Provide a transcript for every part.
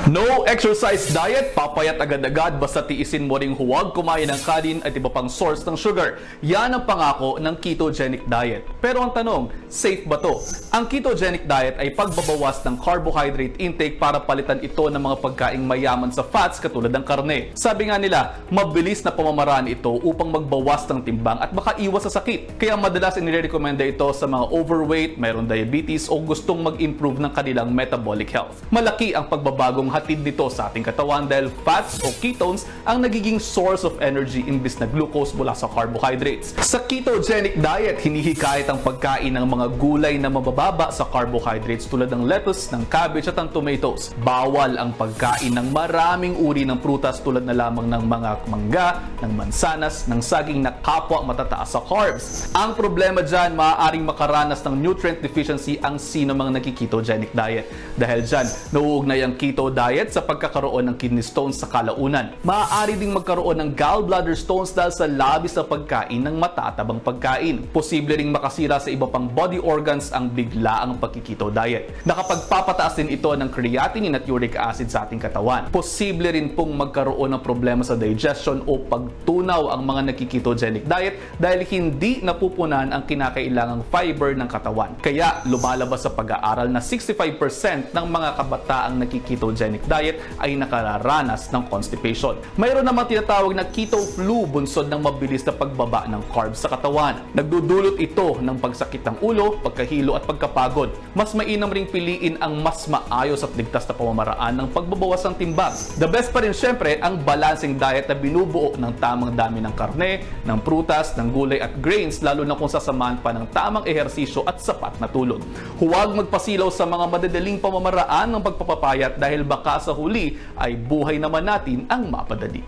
No exercise diet, papayat agad-agad basta tiisin mo ring huwag kumain ng kanin at iba pang source ng sugar. Yan ang pangako ng ketogenic diet. Pero ang tanong, safe ba to? Ang ketogenic diet ay pagbabawas ng carbohydrate intake para palitan ito ng mga pagkaing mayaman sa fats katulad ng karne. Sabi nga nila, mabilis na pamamaraan ito upang magbawas ng timbang at makaiwas sa sakit. Kaya madalas inirekomenda ito sa mga overweight, mayroong diabetes o gustong mag-improve ng kanilang metabolic health. Malaki ang pagbabagong hatid nito sa ating katawan dahil fats o ketones ang nagiging source of energy imbis na glucose mula sa carbohydrates. Sa ketogenic diet, hinihikayat ang pagkain ng mga gulay na mabababa sa carbohydrates tulad ng lettuce, ng cabbage at ng tomatoes. Bawal ang pagkain ng maraming uri ng prutas tulad na lamang ng mga mangga, ng mansanas, ng saging na kapwa matataas sa carbs. Ang problema dyan, maaaring makaranas ng nutrient deficiency ang sino mang nagki-ketogenic diet. Dahil dyan, nauugnay ang keto diet sa pagkakaroon ng kidney stones sa kalaunan. Maaari ding magkaroon ng gallbladder stones dahil sa labis na pagkain ng matatabang pagkain. Posible ring makasira sa iba pang body organs ang biglaang pagki-keto diet. Nakapagpapataas din ito ng creatinine at uric acid sa ating katawan. Posible rin pong magkaroon ng problema sa digestion o pagtunaw ang mga nagki-ketogenic diet dahil hindi napupunan ang kinakailangang fiber ng katawan. Kaya lumalabas sa pag-aaral na 65% ng mga kabataang nagki-ketogenic diet ay nakararanas ng constipation. Mayroon naman tinatawag na keto flu, bunsod ng mabilis na pagbaba ng carbs sa katawan. Nagdudulot ito ng pagsakit ng ulo, pagkahilo at pagkapagod. Mas mainam ring piliin ang mas maayos at ligtas na pamamaraan ng pagbabawas ng timbang. The best pa rin syempre ang balancing diet na binubuo ng tamang dami ng karne, ng prutas, ng gulay at grains, lalo na kung sasamahan pa ng tamang ehersisyo at sapat na tulog. Huwag magpasilaw sa mga madadaling pamamaraan ng pagpapapayat dahil baka sa huli ay buhay naman natin ang mapadali.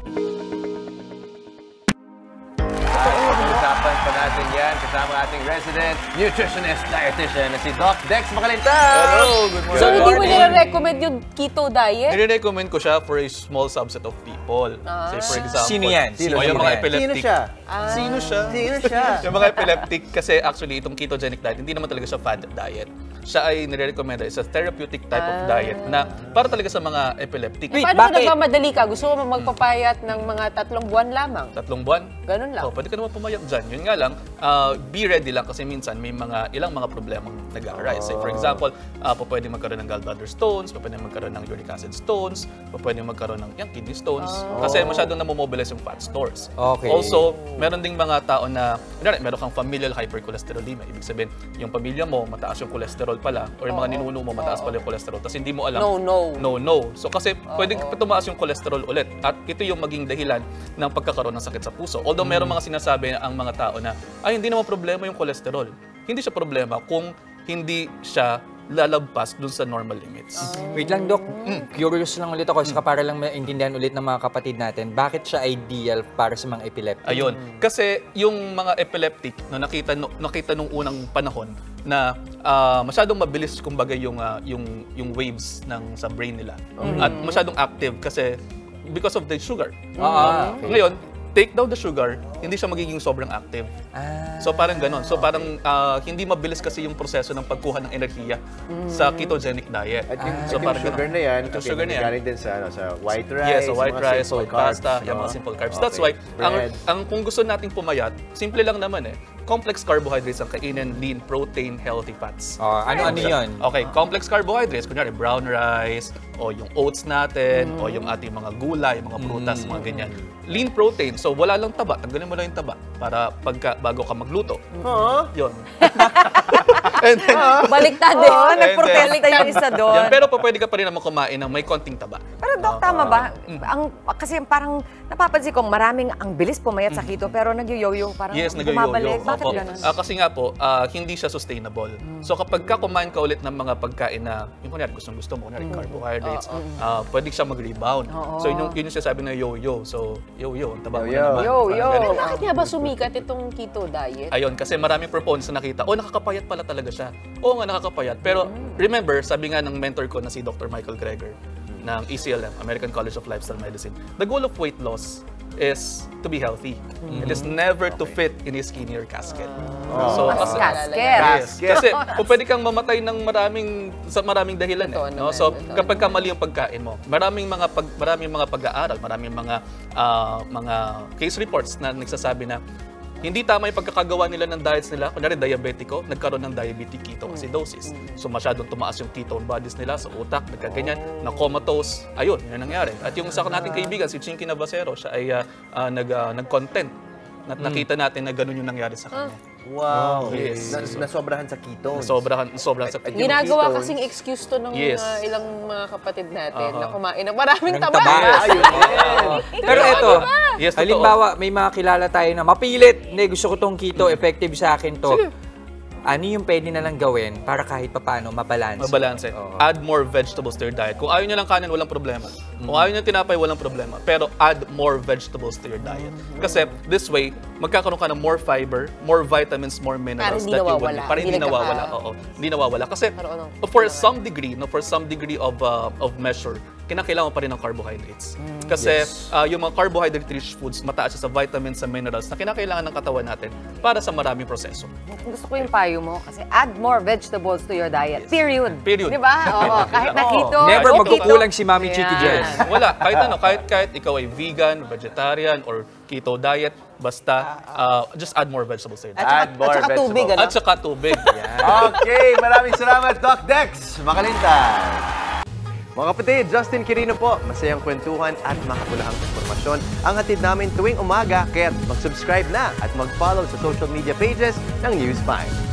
Usapan pa natin yan kasama ating resident nutritionist, dietitian na si Doc Dex Macalintal. Hello, good morning. So, hindi mo nire-recommend yung keto diet? Nire-recommend ko siya for a small subset of people. Say for example, Sino yan? O yung mga epileptic. Sino siya? Sino siya? Sino siya? Yung mga epileptic kasi actually itong ketogenic diet, hindi naman talaga siya fad diet. Siya ay nire-recommend is a therapeutic type of diet na para talaga sa mga epileptic. Wait, paano kung nagmamadali ka? Gusto mo magpapayat ng mga 3 buwan lamang? 3 buwan? Ganun lang. Oh, pwede ka naman pumayat dyan. Yun nga lang, be ready lang kasi minsan may ilang mga problemang nag-arise. For example, pwede magkaroon ng gallbladder stones, pwede magkaroon ng uric acid stones, pwede magkaroon ng kidney stones kasi masyadong namomobilize yung fat stores. Okay. Also, meron ding mga tao na, meron kang familial hypercholesterolemia. Ibig sabihin, yung pamilya mo, mataas yung cholesterol pala, or yung mga ninuno mo, mataas pala yung cholesterol, tapos hindi mo alam. No. So kasi pwedeng tumaas yung cholesterol ulit at ito yung maging dahilan ng pagkakaroon ng sakit sa puso. Although meron mga sinasabi ang mga tao na, ay hindi naman problema yung cholesterol. Hindi siya problema kung hindi siya lalagpas dun sa normal limits. Wait lang, Doc. Curious lang ulit ako para lang maintindihan ulit ng mga kapatid natin. Bakit siya ideal para sa mga epileptic? Ayun. Kasi yung mga epileptic na nakita nung unang panahon na masyadong mabilis kumbaga yung waves sa brain nila. At masyadong active kasi because of the sugar. Okay. Ngayon, take down the sugar, hindi siya magiging sobrang active. So parang ganon. So parang hindi mabilis kasi yung proseso ng pagkuha ng enerhiya sa ketogenic diet. At yung, so yung sugar na yan, yung sugar na yan. galing din sa white rice, Yes, so white rice, white pasta, no? yung mga simple carbs. Okay. That's why, Bread. ang kung gusto nating pumayat, simple lang naman complex carbohydrates ang kainin, lean, protein, healthy fats. Ano yun? Okay, complex carbohydrates, kunyari brown rice, o yung oats natin, o yung ating mga gulay, mga prutas, mga ganyan. Lean protein, so wala lang taba, tanggalin mo lang yung taba para bago ka magluto. Yun. And then, Baliktad eh. Nagprotesta yung isa doon. yan, pero pwede ka pa rin naman kumain ng may konting taba. Pero Doc, tama ba? Kasi parang napapansin ko, maraming ang bilis pumayat sa keto, pero nag-yo-yo, parang Yes, bumabalik. nag-yo-yo. Bakit ganun? Kasi nga po, hindi siya sustainable. So kapag kumain ka ulit ng mga pagkain na, yung kunyari, gustong-gusto mo, kunyari carbohydrates, pwede siya mag-rebound. So yun yung sinasabi na yo-yo. So, yo-yo, ang taba mo na naman. Yo-yo. Parang ganun. Bakit nga ba sumikat itong keto diet? Ayun, kasi maraming proponents na nakita, nakakapayat pala talaga siya. Oo nga, nakakapayat. Pero remember, sabi nga ng mentor ko na si Dr. Michael Greger ng ACLM, American College of Lifestyle Medicine, the goal of weight loss is to be healthy. It is never to fit in a skinnier casket. So, Mas kasi, casket. yes. Kasi kung pwede kang mamatay ng maraming dahilan Totoo no? naman, So, totoo. kapag ka mali yung pagkain mo, maraming mga pag-aaral, maraming mga case reports na nagsasabi na hindi tama yung pagkakagawa nila ng diets nila. Kunyari, diabetiko, nagkaroon ng diabetic ketoacidosis. So, masyadong tumaas yung ketone bodies nila sa utak, nagkaganyan, na comatose. Ayun, yun ang nangyari. At yung sa nating kaibigan, si Chinky Navasero, siya ay nag-content. Nakita natin na ganun yung nangyari sa kanya. Wow. Yes. Nasobrahan sa ketones. Sobrang sa Yung Ginagawa ketones- kasing excuse to ng Yes. Ilang mga kapatid natin na kumain ng maraming Ng taba. taba. Pero ito, Yes, totoo. halimbawa, may mga kilala tayo na mapilit. Hindi, gusto ko tong keto, effective sa akin to. Ano yung pwede na lang gawin para kahit papaano mabalance? Mabalance. Add more vegetables to your diet. Kung ayaw nyo lang kanin, walang problema. Kung ayaw nyo tinapay, walang problema. Pero add more vegetables to your diet. Kasi this way, magkakaroon ka ng more fiber, more vitamins, more minerals Para hindi that you would nawawala. need. Para hindi Hindi nawawala. Oo, hindi nawawala. Kasi for some degree of measure, kinakailangan pa rin ng carbohydrates. Kasi yung mga carbohydrate-rich foods, mataas siya sa vitamins, sa minerals na kinakailangan ng katawan natin para sa maraming proseso. Gusto ko yung payo mo kasi add more vegetables to your diet. Period. Period. Di ba? Oo, kahit na keto. Never o magkukulang keto. si Mami Chiki dyan. Wala. Kahit ikaw ay vegan, vegetarian, or keto diet, basta just add more vegetables to your diet. Add more saka tubig, vegetables. At saka tubig. Okay, maraming salamat, Doc Dex Makalintan. Mga kapatid, Justin Quirino po. Masayang kwentuhan at makapulahang informasyon ang hatid namin tuwing umaga. Kaya mag-subscribe na at mag-follow sa social media pages ng News 5.